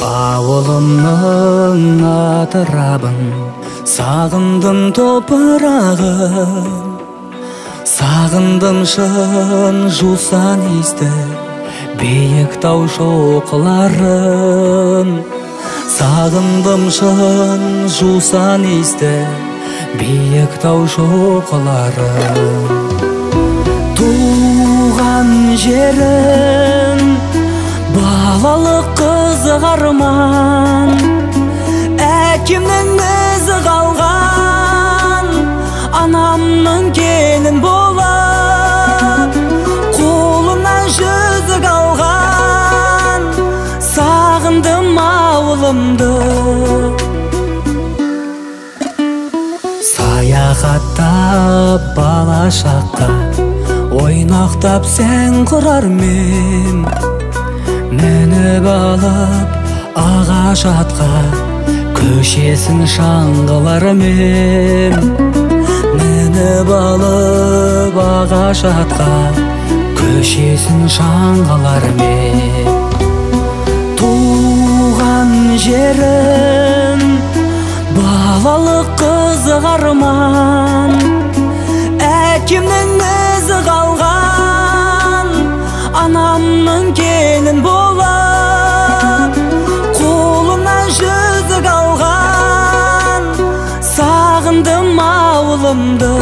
Ауылымның атырабын сағындым топырағын, сағындым шын жусан иісті биік тау шоқыларын. Сағындым шын жусан иісті биік тау шоқыларын. Туған жерім балалық қызық арман, әкемнің ізі қалған, анамның келін болып қолынан жүзік алған. Сағындым ауылымды, саяхаттап бала шаққа, ойнақтап сән құрармен, мініп алып ағаш атқа, көшесін шаңғылармен. Мініп алып ағаш атқа, көшесін шаңғылармен. Туған жерім балалық қызық арман, әкемнің ізі қалған, анамның келін болып қолынан жүзік алған. Сағындым ауылымды.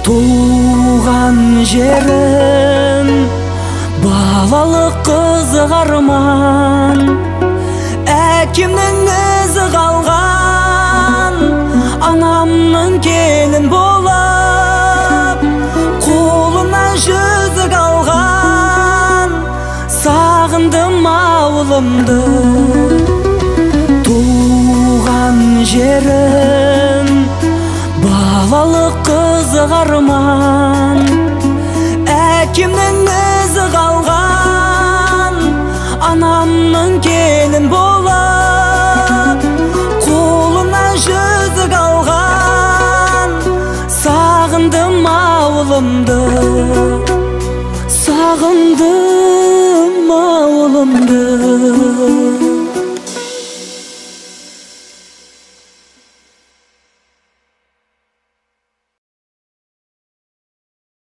Туған жерім балалық қызық арман, әкемнің ізі қалған, анамның келін болып қолынан жүзік алған. Сағындым ауылымды. Туған жерім балалық қызық арман, әкемнің ізі қалған, анамның келін болып қолынан жүзік алған. Сағындым ауылымды, сағындым ауылымды.